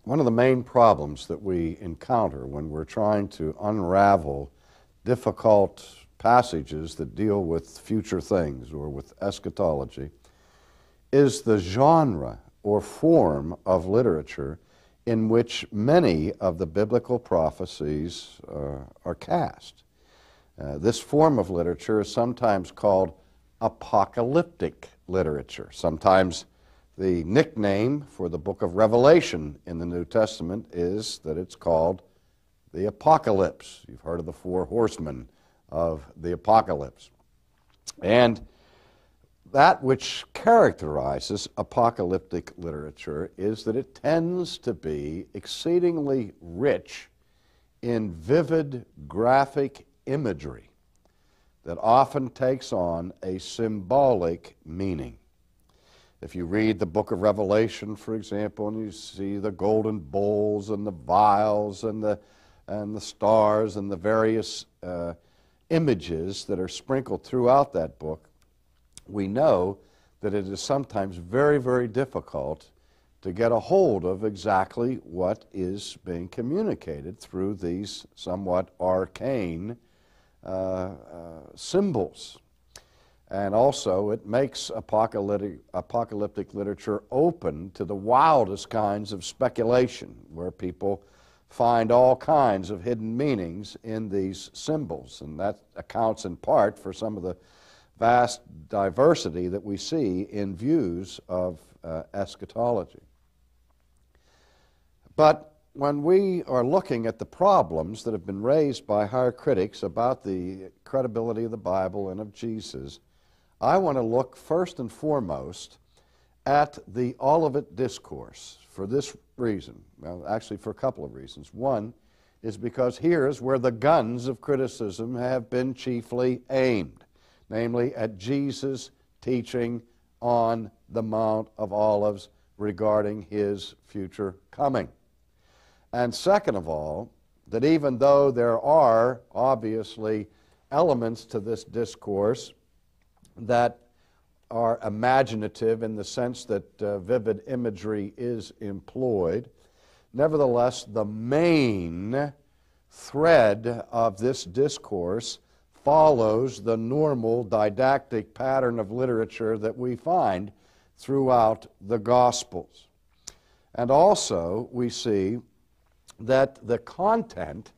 One of the main problems that we encounter when we're trying to unravel difficult passages that deal with future things or with eschatology is the genre or form of literature in which many of the biblical prophecies are cast. This form of literature is sometimes called apocalyptic literature. Sometimes the nickname for the book of Revelation in the New Testament is that it's called the Apocalypse. You've heard of the four horsemen of the Apocalypse. And that which characterizes apocalyptic literature is that it tends to be exceedingly rich in vivid graphic imagery that often takes on a symbolic meaning. If you read the book of Revelation, for example, and you see the golden bowls and the vials and the stars and the various images that are sprinkled throughout that book, we know that it is sometimes very, very difficult to get a hold of exactly what is being communicated through these somewhat arcane symbols. And also, it makes apocalyptic literature open to the wildest kinds of speculation, where people find all kinds of hidden meanings in these symbols. And that accounts in part for some of the vast diversity that we see in views of eschatology. But when we are looking at the problems that have been raised by higher critics about the credibility of the Bible and of Jesus, I want to look first and foremost at the Olivet Discourse for this reason. Well, actually for a couple of reasons. One is because here is where the guns of criticism have been chiefly aimed, namely at Jesus' teaching on the Mount of Olives regarding his future coming. And second of all, that even though there are obviously elements to this discourse that are imaginative in the sense that vivid imagery is employed, nevertheless, the main thread of this discourse follows the normal didactic pattern of literature that we find throughout the Gospels. And also, we see that the content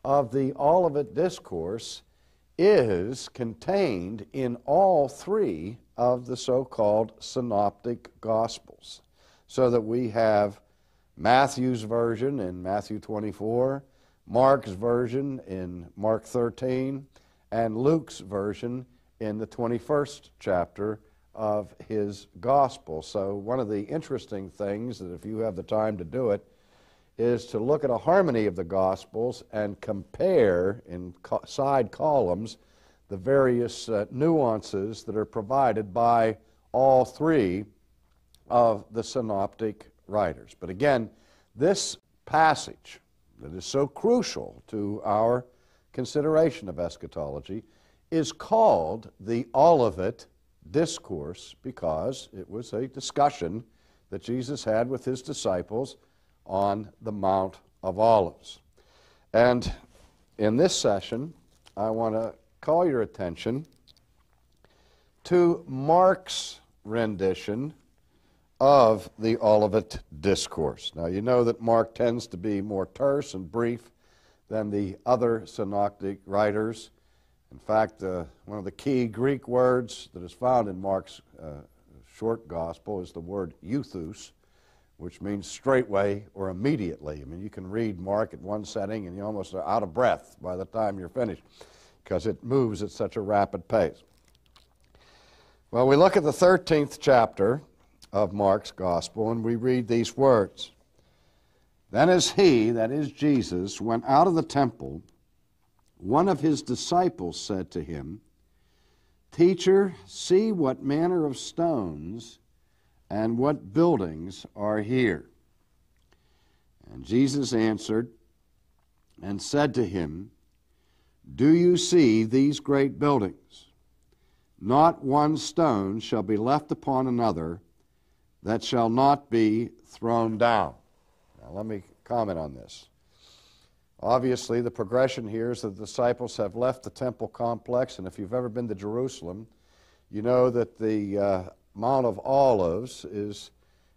of the Olivet Discourse is contained in all three of the so-called synoptic Gospels, so that we have Matthew's version in Matthew 24, Mark's version in Mark 13, and Luke's version in the 21st chapter of his Gospel. So one of the interesting things, that if you have the time to do it, is to look at a harmony of the Gospels and compare in side columns the various nuances that are provided by all three of the synoptic writers. But again, this passage that is so crucial to our consideration of eschatology is called the Olivet Discourse because it was a discussion that Jesus had with his disciples on the Mount of Olives. And in this session, I want to call your attention to Mark's rendition of the Olivet Discourse. Now, you know that Mark tends to be more terse and brief than the other synoptic writers. In fact, one of the key Greek words that is found in Mark's short gospel is the word euthus, which means straightway or immediately. I mean, you can read Mark at one setting and you almost are out of breath by the time you're finished because it moves at such a rapid pace. Well, we look at the 13th chapter of Mark's Gospel and we read these words. Then as he, that is Jesus, went out of the temple, one of his disciples said to him, Teacher, see what manner of stones and what buildings are here. And Jesus answered and said to him, Do you see these great buildings? Not one stone shall be left upon another that shall not be thrown down. Now, let me comment on this. Obviously, the progression here is that the disciples have left the temple complex, and if you've ever been to Jerusalem, you know that the Mount of Olives is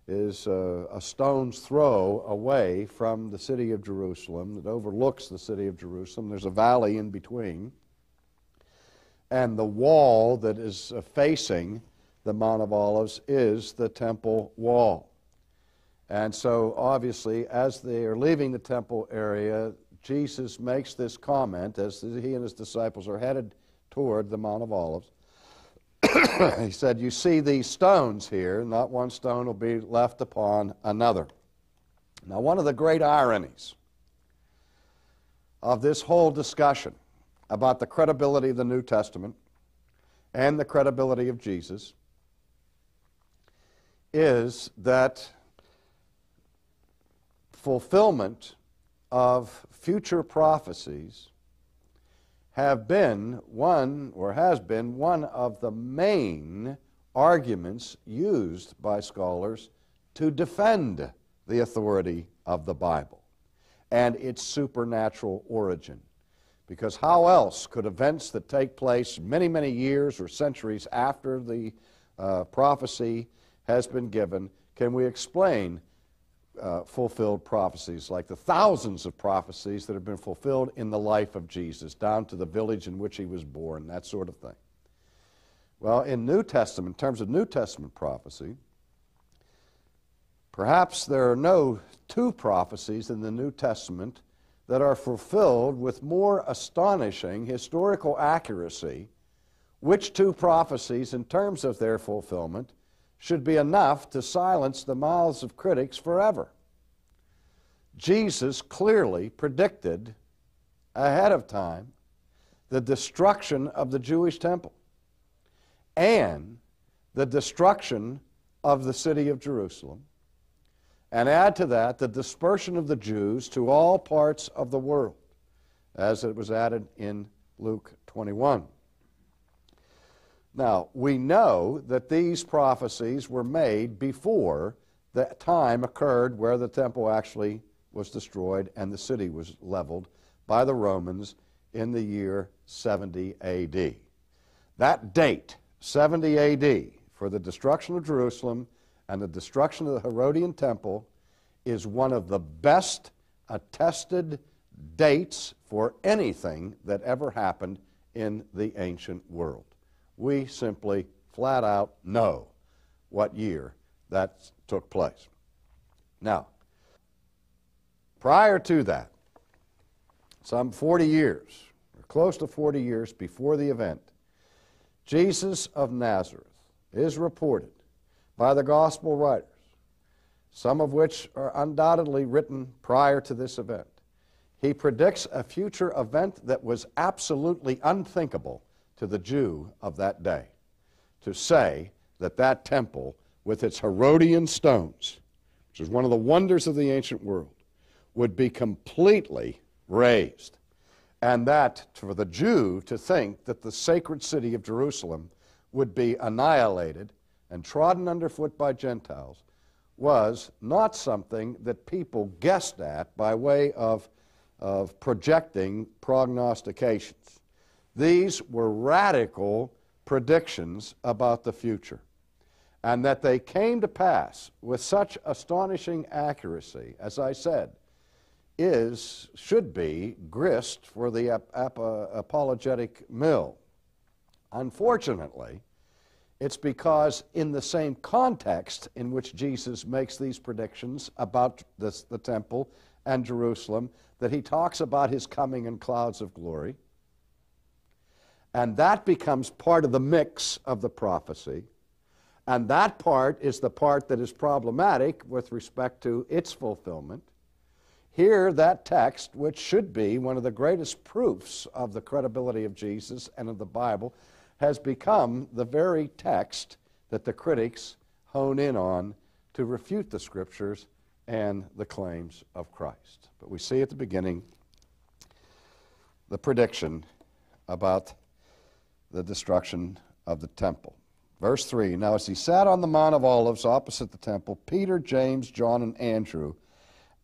a stone's throw away from the city of Jerusalem. It overlooks the city of Jerusalem. There's a valley in between. And the wall that is facing the Mount of Olives is the temple wall. And so, obviously, as they are leaving the temple area, Jesus makes this comment as he and his disciples are headed toward the Mount of Olives. He said, you see these stones here, not one stone will be left upon another. Now, one of the great ironies of this whole discussion about the credibility of the New Testament and the credibility of Jesus is that fulfillment of future prophecies have been one, or has been one of the main arguments used by scholars to defend the authority of the Bible and its supernatural origin. Because how else could events that take place many, many years or centuries after the prophecy has been given, can we explain fulfilled prophecies, like the thousands of prophecies that have been fulfilled in the life of Jesus, down to the village in which he was born, that sort of thing? Well, in New Testament, in terms of New Testament prophecy, perhaps there are no two prophecies in the New Testament that are fulfilled with more astonishing historical accuracy. Which two prophecies, in terms of their fulfillment, should be enough to silence the mouths of critics forever? Jesus clearly predicted ahead of time the destruction of the Jewish temple and the destruction of the city of Jerusalem, and add to that the dispersion of the Jews to all parts of the world, as it was added in Luke 21. Now, we know that these prophecies were made before the time occurred where the temple actually was destroyed and the city was leveled by the Romans in the year 70 A.D. That date, 70 A.D., for the destruction of Jerusalem and the destruction of the Herodian temple, is one of the best attested dates for anything that ever happened in the ancient world. We simply flat out know what year that took place. Now, prior to that, some 40 years, or close to 40 years before the event, Jesus of Nazareth is reported by the gospel writers, some of which are undoubtedly written prior to this event. He predicts a future event that was absolutely unthinkable to the Jew of that day, to say that that temple with its Herodian stones, which is one of the wonders of the ancient world, would be completely razed, and that for the Jew to think that the sacred city of Jerusalem would be annihilated and trodden underfoot by Gentiles was not something that people guessed at by way of projecting prognostications. These were radical predictions about the future, and that they came to pass with such astonishing accuracy, as I said, should be grist for the apologetic mill. Unfortunately, it's because in the same context in which Jesus makes these predictions about the temple and Jerusalem, that he talks about his coming in clouds of glory. And that becomes part of the mix of the prophecy. And that part is the part that is problematic with respect to its fulfillment. Here, that text, which should be one of the greatest proofs of the credibility of Jesus and of the Bible, has become the very text that the critics hone in on to refute the Scriptures and the claims of Christ. But we see at the beginning the prediction about the destruction of the temple. Verse 3, now as he sat on the Mount of Olives opposite the temple, Peter, James, John, and Andrew,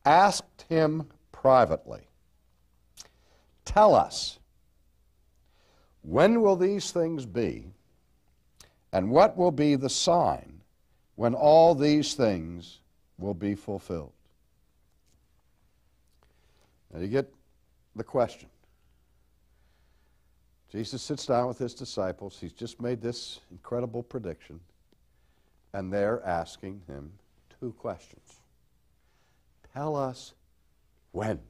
asked him privately, "Tell us, when will these things be, and what will be the sign when all these things will be fulfilled?" Now you get the question. Jesus sits down with his disciples. He's just made this incredible prediction, and they're asking him two questions. Tell us when.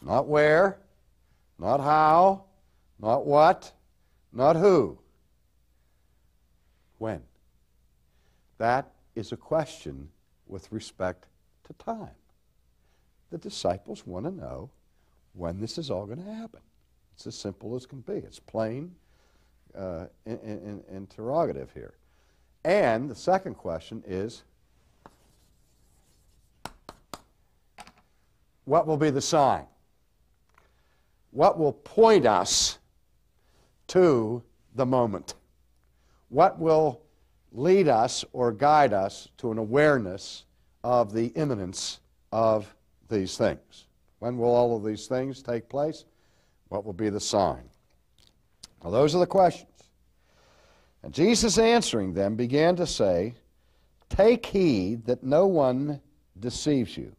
Not where, not how, not what, not who. When? That is a question with respect to time. The disciples want to know when this is all going to happen. It's as simple as can be. It's plain interrogative here. And the second question is, what will be the sign? What will point us to the moment? What will lead us or guide us to an awareness of the imminence of these things? When will all of these things take place? What will be the sign? Well, those are the questions. And Jesus, answering them, began to say, "Take heed that no one deceives you.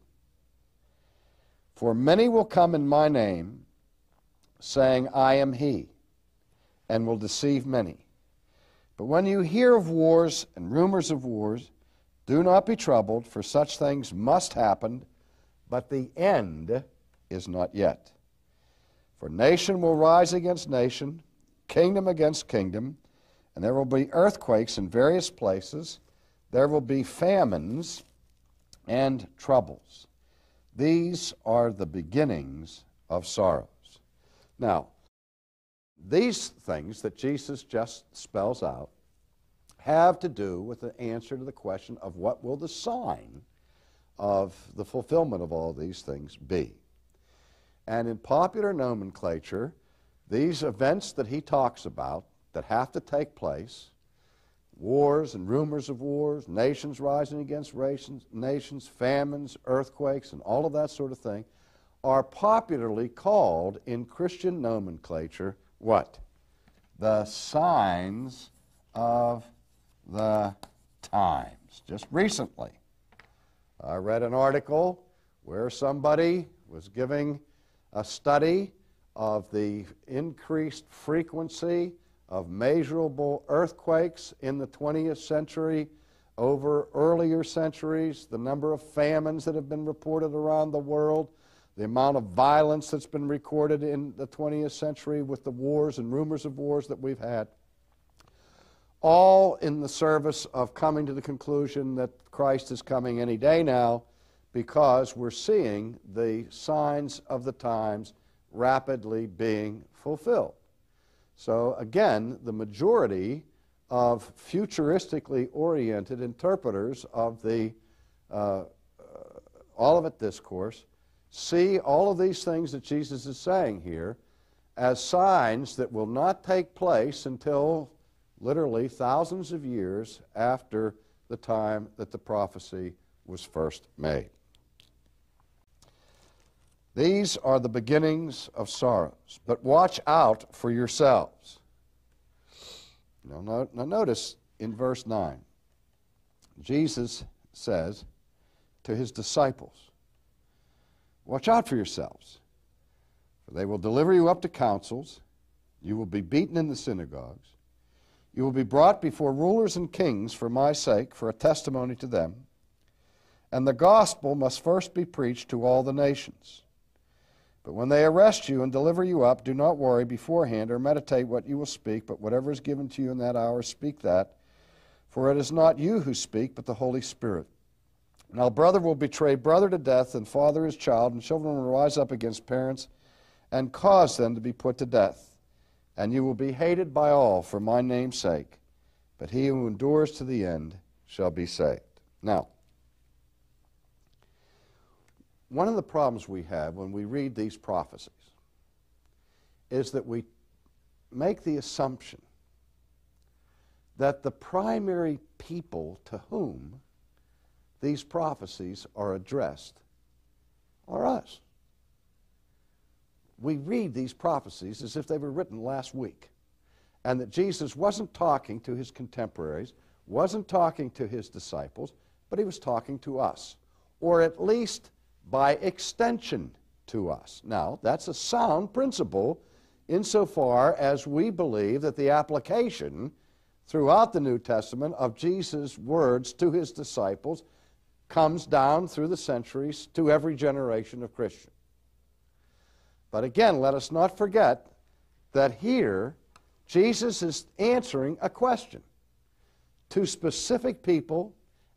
For many will come in my name, saying, 'I am he,' and will deceive many. But when you hear of wars and rumors of wars, do not be troubled, for such things must happen, but the end is not yet. For nation will rise against nation, kingdom against kingdom, and there will be earthquakes in various places. There will be famines and troubles. These are the beginnings of sorrows." Now, these things that Jesus just spells out have to do with the answer to the question of what will the sign of the fulfillment of all these things be. And in popular nomenclature, these events that he talks about that have to take place, wars and rumors of wars, nations rising against nations, famines, earthquakes, and all of that sort of thing, are popularly called in Christian nomenclature what? The signs of the times. Just recently, I read an article where somebody was giving a study of the increased frequency of measurable earthquakes in the 20th century over earlier centuries, the number of famines that have been reported around the world, the amount of violence that's been recorded in the 20th century with the wars and rumors of wars that we've had, all in the service of coming to the conclusion that Christ is coming any day now, because we're seeing the signs of the times rapidly being fulfilled. So again, the majority of futuristically oriented interpreters of the Olivet Discourse see all of these things that Jesus is saying here as signs that will not take place until literally thousands of years after the time that the prophecy was first made. These are the beginnings of sorrows, but watch out for yourselves. Now notice in verse 9, Jesus says to his disciples, "Watch out for yourselves, for they will deliver you up to councils, you will be beaten in the synagogues, you will be brought before rulers and kings for my sake, for a testimony to them, and the gospel must first be preached to all the nations. But when they arrest you and deliver you up, do not worry beforehand or meditate what you will speak, but whatever is given to you in that hour, speak that. For it is not you who speak, but the Holy Spirit. Now brother will betray brother to death, and father his child, and children will rise up against parents and cause them to be put to death. And you will be hated by all for my name's sake, but he who endures to the end shall be saved." Now, one of the problems we have when we read these prophecies is that we make the assumption that the primary people to whom these prophecies are addressed are us. We read these prophecies as if they were written last week, and that Jesus wasn't talking to his contemporaries, wasn't talking to his disciples, but he was talking to us, or at least by extension to us. Now, that's a sound principle insofar as we believe that the application throughout the New Testament of Jesus' words to his disciples comes down through the centuries to every generation of Christians. But again, let us not forget that here Jesus is answering a question to specific people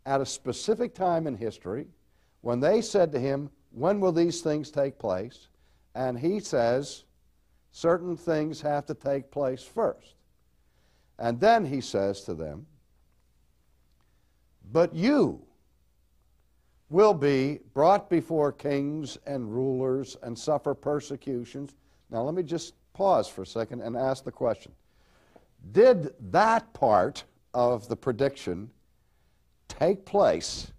at a specific time in history when they said to him, "When will these things take place?" And he says, certain things have to take place first. And then he says to them, "But you will be brought before kings and rulers and suffer persecutions." Now let me just pause for a second and ask the question. Did that part of the prediction take place,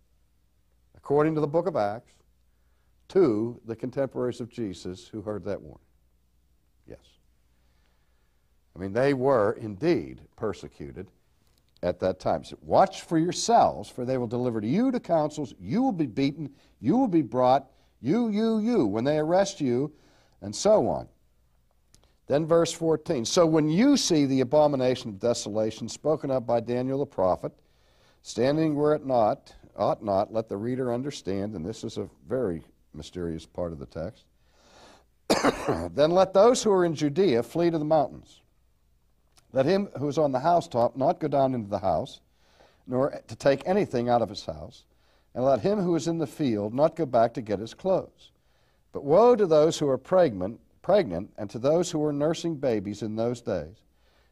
according to the book of Acts, to the contemporaries of Jesus who heard that warning? Yes. I mean, they were indeed persecuted at that time. So watch for yourselves, for they will deliver to you to councils, you will be beaten, you will be brought, you, when they arrest you, and so on. Then verse 14, "So when you see the abomination of desolation spoken of by Daniel the prophet, standing where it ought not, let the reader understand," and this is a very mysterious part of the text, "then let those who are in Judea flee to the mountains. Let him who is on the housetop not go down into the house, nor to take anything out of his house, and let him who is in the field not go back to get his clothes. But woe to those who are pregnant, and to those who are nursing babies in those days.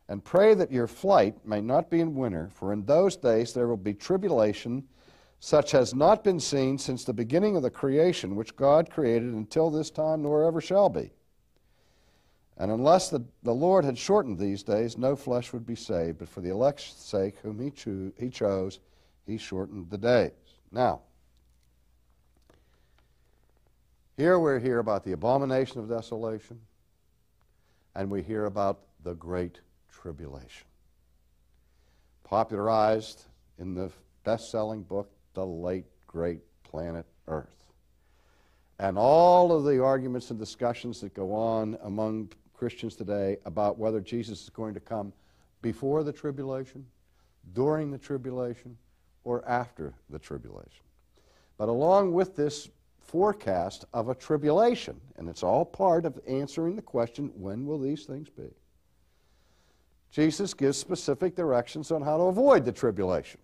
And pray that your flight may not be in winter, for in those days there will be tribulation, such has not been seen since the beginning of the creation which God created until this time, nor ever shall be. And unless the Lord had shortened these days, no flesh would be saved. But for the elect's sake, whom he chose, he shortened the days." Now, here we hear about the abomination of desolation, and we hear about the great tribulation. Popularized in the best-selling book, The Late Great Planet Earth. And all of the arguments and discussions that go on among Christians today about whether Jesus is going to come before the tribulation, during the tribulation, or after the tribulation. But along with this forecast of a tribulation, and it's all part of answering the question, when will these things be? Jesus gives specific directions on how to avoid the tribulation.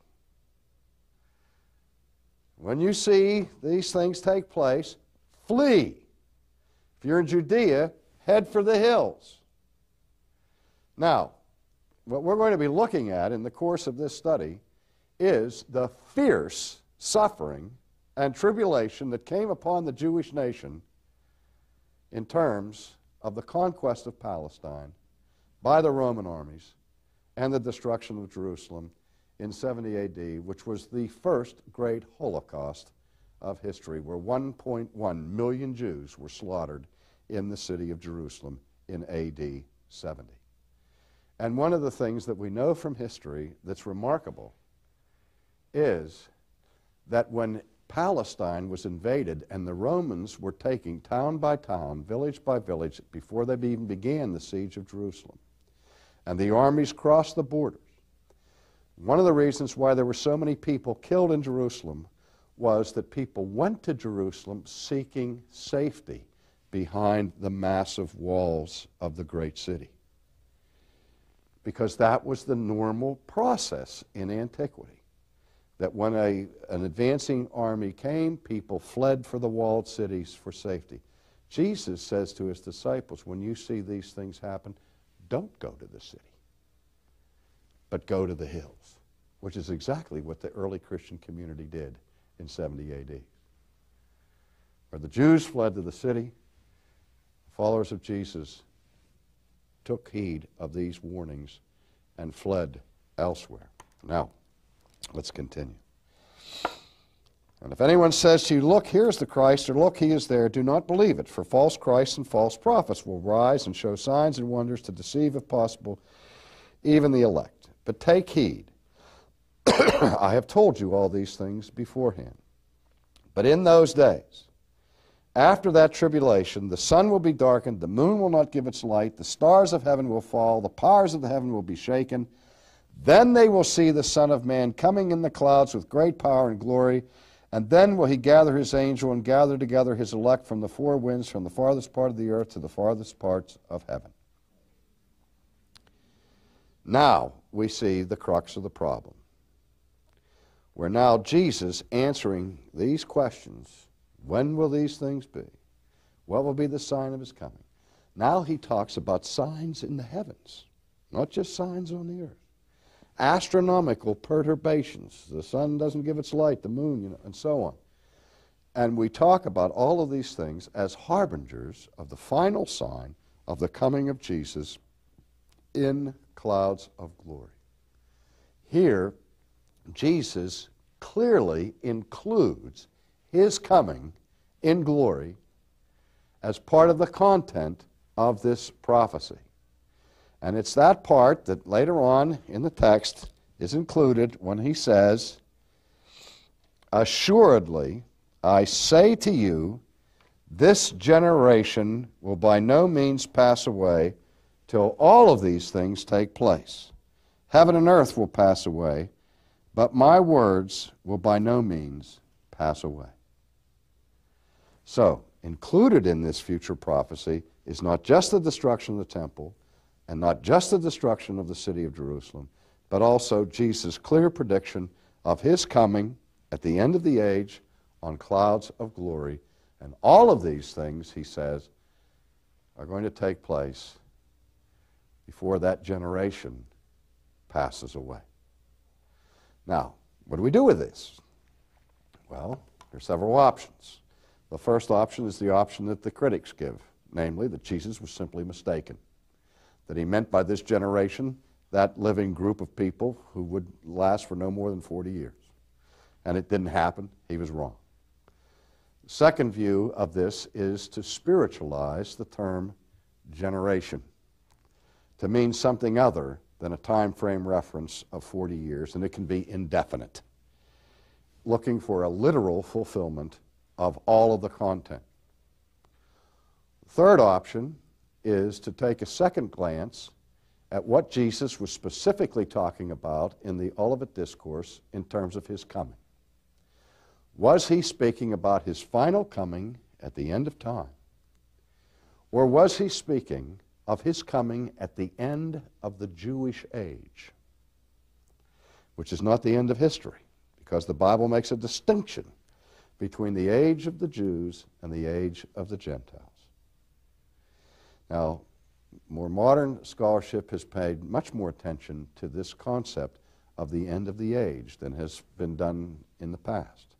When you see these things take place, flee. If you're in Judea, head for the hills. Now, what we're going to be looking at in the course of this study is the fierce suffering and tribulation that came upon the Jewish nation in terms of the conquest of Palestine by the Roman armies and the destruction of Jerusalem in 70 AD, which was the first great Holocaust of history, where 1.1 million Jews were slaughtered in the city of Jerusalem in AD 70. And one of the things that we know from history that's remarkable is that when Palestine was invaded and the Romans were taking town by town, village by village, before they even began the siege of Jerusalem, and the armies crossed the borders, one of the reasons why there were so many people killed in Jerusalem was that people went to Jerusalem seeking safety behind the massive walls of the great city. Because that was the normal process in antiquity. That when an advancing army came, people fled for the walled cities for safety. Jesus says to his disciples, when you see these things happen, don't go to the city, but go to the hills, which is exactly what the early Christian community did in 70 AD. Where the Jews fled to the city, followers of Jesus took heed of these warnings and fled elsewhere. Now, let's continue. And if anyone says to you, look, here's the Christ, or look, he is there, do not believe it, for false Christs and false prophets will rise and show signs and wonders to deceive, if possible, even the elect. But take heed. I have told you all these things beforehand. But in those days, after that tribulation, the sun will be darkened, the moon will not give its light, the stars of heaven will fall, the powers of the heaven will be shaken. Then they will see the Son of Man coming in the clouds with great power and glory. And then will he gather his angel and gather together his elect from the four winds, from the farthest part of the earth to the farthest parts of heaven. Now we see the crux of the problem. We're now Jesus answering these questions. When will these things be? What will be the sign of his coming? Now he talks about signs in the heavens, not just signs on the earth. Astronomical perturbations. The sun doesn't give its light, the moon, and so on. And we talk about all of these things as harbingers of the final sign of the coming of Jesus in clouds of glory. Here, Jesus clearly includes his coming in glory as part of the content of this prophecy. And it's that part that later on in the text is included when he says, assuredly, I say to you, this generation will by no means pass away till all of these things take place. Heaven and earth will pass away, but my words will by no means pass away. So, included in this future prophecy is not just the destruction of the temple, and not just the destruction of the city of Jerusalem, but also Jesus' clear prediction of his coming at the end of the age on clouds of glory. And all of these things, he says, are going to take place before that generation passes away. Now, what do we do with this? Well, there are several options. The first option is the option that the critics give, namely that Jesus was simply mistaken, that he meant by this generation that living group of people who would last for no more than 40 years. And it didn't happen. He was wrong. The second view of this is to spiritualize the term generation, to mean something other than a time frame reference of 40 years, and it can be indefinite, looking for a literal fulfillment of all of the content. The third option is to take a second glance at what Jesus was specifically talking about in the Olivet Discourse in terms of his coming. Was he speaking about his final coming at the end of time? Or was he speaking of his coming at the end of the Jewish age, which is not the end of history, because the Bible makes a distinction between the age of the Jews and the age of the Gentiles. Now, more modern scholarship has paid much more attention to this concept of the end of the age than has been done in the past.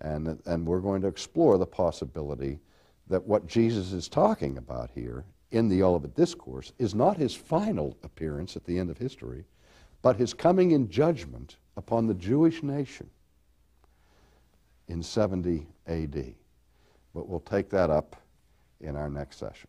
And we're going to explore the possibility that what Jesus is talking about here in the Olivet Discourse is not his final appearance at the end of history, but his coming in judgment upon the Jewish nation in 70 A.D. But we'll take that up in our next session.